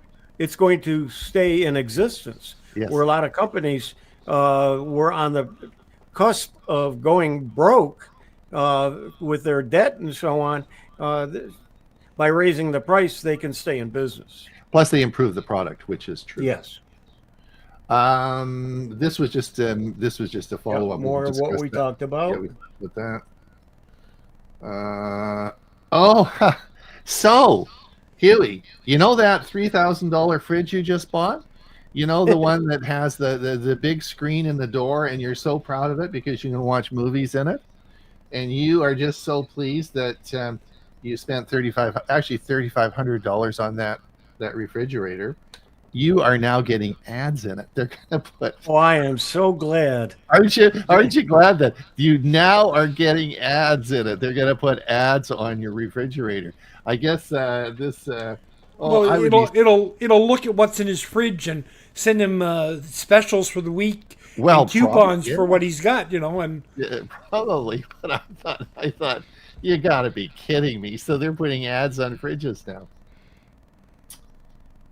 stay in existence. yes, Where a lot of companies were on the cusp of going broke with their debt and so on. By raising the price, they can stay in business. plus they improved the product, which is true. Yes. This was just a follow up. More of what we talked about. Yeah, with that. Oh, so Huey, you know that $3,000 fridge you just bought? You know, the one that has the big screen in the door, and you're so proud of it because you can watch movies in it, and you are just so pleased that you spent $3,500 on that refrigerator. You are now getting ads in it. They're going to put. Oh, I am so glad. Aren't you glad that you now are getting ads in it? They're going to put ads on your refrigerator. I guess this. It'll look at what's in his fridge and send him specials for the week. Well, and coupons yeah. for what he's got, and yeah, probably. But I thought you got to be kidding me. So they're putting ads on fridges now.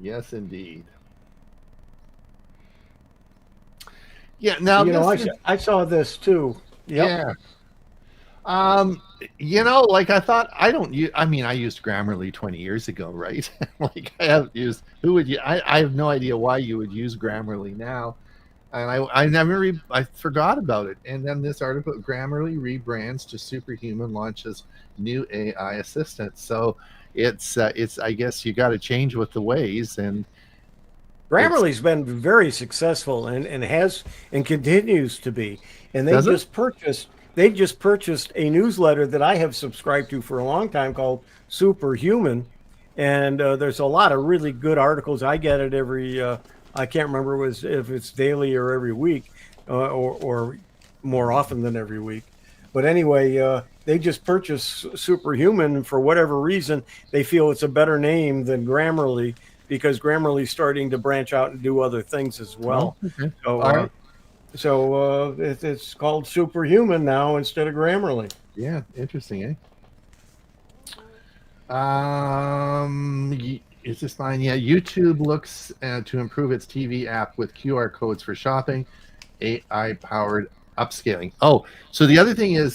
Yes, indeed. Yeah. Now I saw this too. Yep. Yeah. Like I thought, I used Grammarly 20 years ago, right? Like I haven't used. Who would you? I have no idea why you would use Grammarly now, and I forgot about it. And then this article, Grammarly rebrands to Superhuman, launches new AI assistant. So it's I guess you got to change with the ways, and Grammarly's been very successful and has and continues to be. And they just purchased a newsletter that I have subscribed to for a long time called Superhuman. And there's a lot of really good articles. I get it every I can't remember if it's daily or every week, or more often than every week. But anyway, they just purchased Superhuman, and for whatever reason, they feel it's a better name than Grammarly, because Grammarly's starting to branch out and do other things as well. Oh, okay. So it's called Superhuman now instead of Grammarly. Yeah, interesting, eh? Is this fine? Yeah, YouTube looks to improve its TV app with QR codes for shopping, AI-powered upscaling. Oh, so the other thing I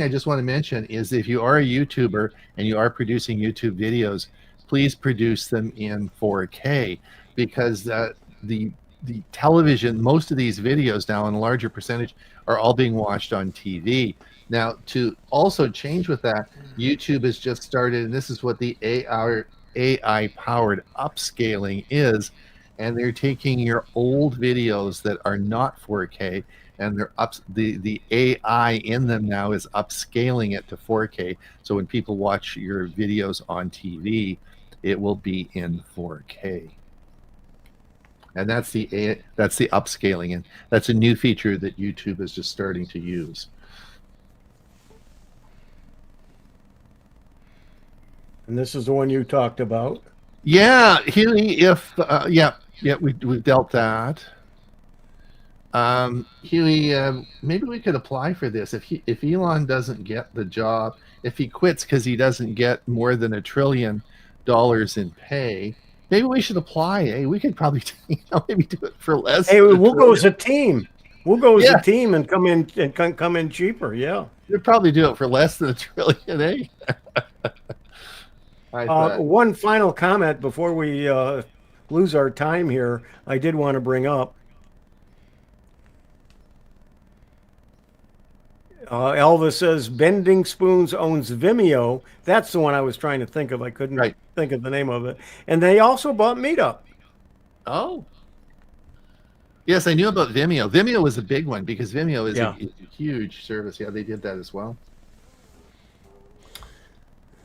just want to mention is if you are a YouTuber and you are producing YouTube videos, please produce them in 4K, because the television, most of these videos now, in a larger percentage, are all being watched on TV. Now, to also change with that, YouTube has just started, and this is what the AI-powered upscaling is, and they're taking your old videos that are not 4K, and they're the AI in them now is upscaling it to 4K. So when people watch your videos on TV, it will be in 4K. And that's the upscaling, and that's a new feature that YouTube is just starting to use. And this is the one you talked about. Yeah, Huey, if we've dealt that. Huey, maybe we could apply for this if Elon doesn't get the job, if he quits because he doesn't get more than $1 trillion in pay. Maybe we should apply. Hey, we could probably maybe do it for less. Hey, than we'll go as a team. We'll go as Yeah. a team and come in cheaper. Yeah. We'd probably do it for less than $1 trillion, eh? One final comment before we lose our time here. I did want to bring up. Elvis says Bending Spoons owns Vimeo. That's the one I was trying to think of. I couldn't think of the name of it. And they also bought Meetup. Oh. Yes, I knew about Vimeo. Vimeo was a big one because Vimeo is a huge service. Yeah, they did that as well.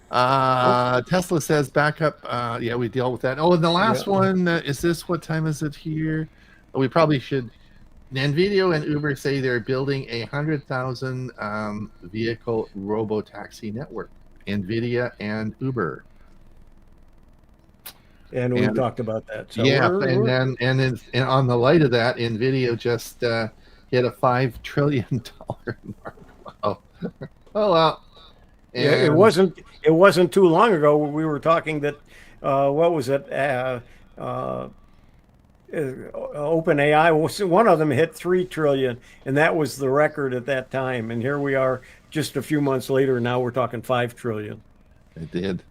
Tesla says backup. Yeah, we deal with that. Oh, and the last one is this. What time is it here? Oh, we probably should. NVIDIA and Uber say they're building a 100,000 vehicle robo-taxi network. NVIDIA and Uber. And we talked about that. So yeah, and on the light of that, NVIDIA just hit a $5 trillion mark. Wow. Oh well. And yeah, it wasn't too long ago we were talking that what was it? OpenAI, one of them hit 3 trillion, and that was the record at that time. And here we are, just a few months later. Now we're talking 5 trillion. It did.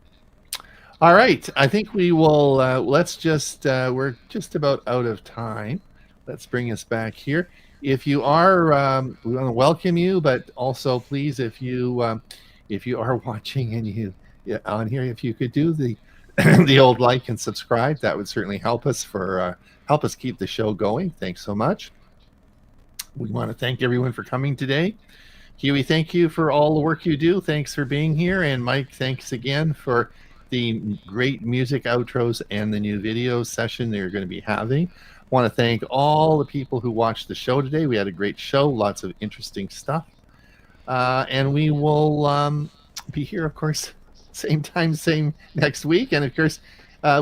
All right, I think we will. Let's just. We're just about out of time. Let's bring us back here. If you are, we want to welcome you, but also please, if you are watching and you on here, if you could do the the old like and subscribe, that would certainly help us help us keep the show going. Thanks so much. We want to thank everyone for coming today. Huey, thank you for all the work you do. Thanks for being here. And Mike, thanks again for the great music outros and the new video session they're going to be having. I want to thank all the people who watched the show today. We had a great show, lots of interesting stuff. And we will be here, of course, same time, same next week. And of course,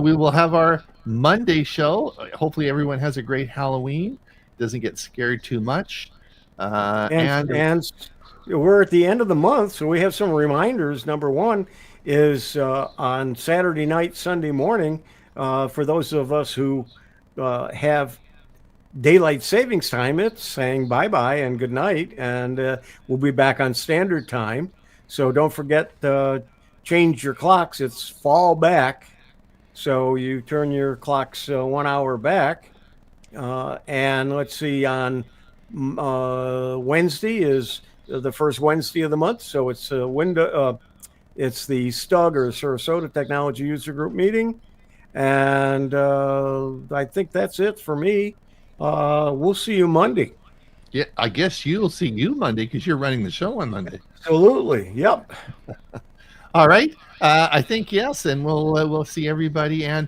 we will have our Monday show. Hopefully everyone has a great Halloween, doesn't get scared too much. And we're at the end of the month, so we have some reminders. Number one is on Saturday night, Sunday morning, for those of us who have daylight savings time, it's saying bye-bye and good night, and we'll be back on standard time. So don't forget to change your clocks. It's fall back. So you turn your clocks 1 hour back. And let's see, on Wednesday is the first Wednesday of the month. So it's it's the STUG or Sarasota Technology User Group meeting. And I think that's it for me. We'll see you Monday. Yeah, I guess you'll see you Monday because you're running the show on Monday. Absolutely. Yep. All right. I think yes, and we'll see everybody. And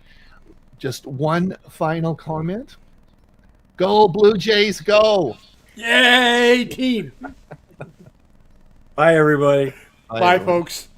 just one final comment: Go Blue Jays, go! Yay, team! Bye, everybody. Bye, folks.